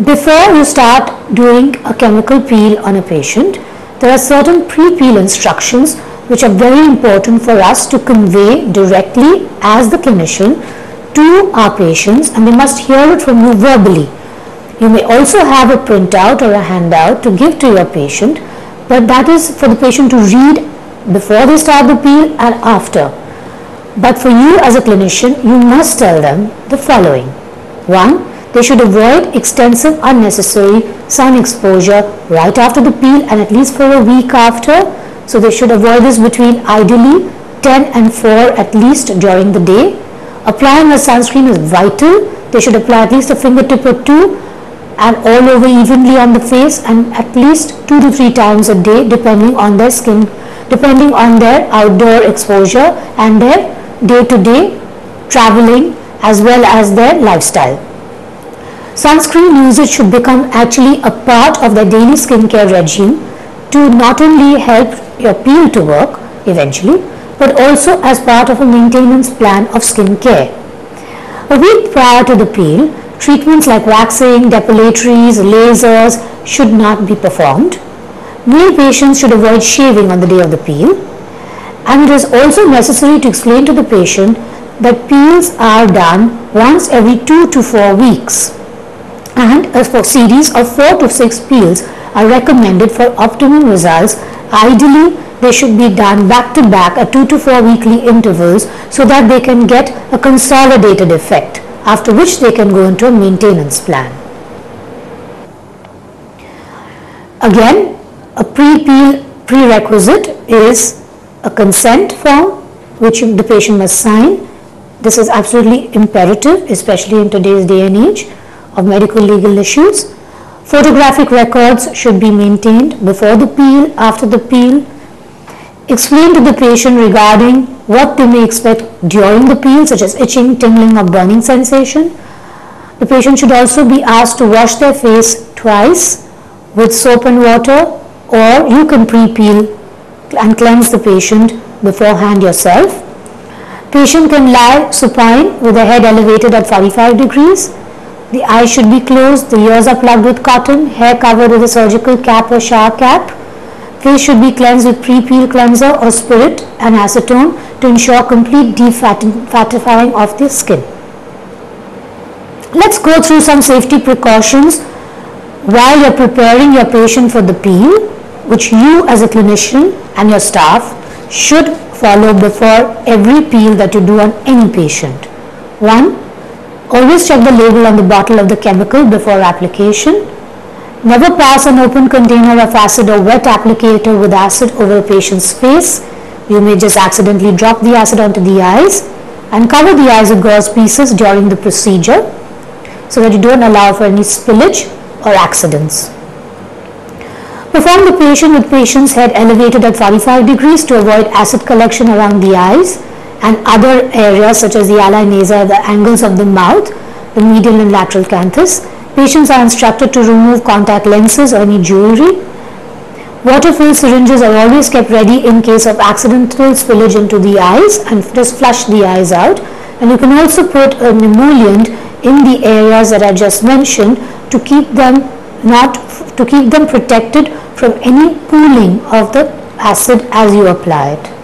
Before you start doing a chemical peel on a patient, there are certain pre-peel instructions which are very important for us to convey directly as the clinician to our patients, and they must hear it from you verbally. You may also have a printout or a handout to give to your patient, but that is for the patient to read before they start the peel and after. But for you as a clinician, you must tell them the following. 1. They should avoid extensive unnecessary sun exposure right after the peel and at least for a week after. So they should avoid this between ideally 10 and 4 at least during the day. Applying a sunscreen is vital. They should apply at least a fingertip or two and all over evenly on the face, and at least 2 to 3 times a day depending on their skin, depending on their outdoor exposure and their day-to-day traveling as well as their lifestyle. Sunscreen usage should become actually a part of their daily skincare regime to not only help your peel to work eventually, but also as part of a maintenance plan of skincare. A week prior to the peel, treatments like waxing, depilatories, lasers should not be performed. Male patients should avoid shaving on the day of the peel, and it is also necessary to explain to the patient that peels are done once every 2 to 4 weeks. And a series of 4 to 6 peels are recommended for optimum results. Ideally, they should be done back to back at 2 to 4 weekly intervals so that they can get a consolidated effect, after which they can go into a maintenance plan. Again, a pre-peel prerequisite is a consent form which the patient must sign. This is absolutely imperative, especially in today's day and age of medical legal issues. Photographic records should be maintained before the peel, after the peel. Explain to the patient regarding what they may expect during the peel, such as itching, tingling or burning sensation. The patient should also be asked to wash their face twice with soap and water, or you can pre-peel and cleanse the patient beforehand yourself. Patient can lie supine with the head elevated at 45 degrees. The eyes should be closed, the ears are plugged with cotton, hair covered with a surgical cap or shower cap. Face should be cleansed with pre-peel cleanser or spirit and acetone to ensure complete defattifying of the skin. Let's go through some safety precautions while you're preparing your patient for the peel, which you as a clinician and your staff should follow before every peel that you do on any patient. 1. Always check the label on the bottle of the chemical before application. Never pass an open container of acid or wet applicator with acid over a patient's face. You may just accidentally drop the acid onto the eyes, and cover the eyes with gauze pieces during the procedure so that you don't allow for any spillage or accidents. Perform the patient with patient's head elevated at 45 degrees to avoid acid collection around the eyes and other areas such as the ali nasal, the angles of the mouth, the medial and lateral canthus. Patients are instructed to remove contact lenses or any jewelry. Water-filled syringes are always kept ready in case of accidental spillage into the eyes, and just flush the eyes out. And you can also put an emollient in the areas that I just mentioned to keep them protected from any pooling of the acid as you apply it.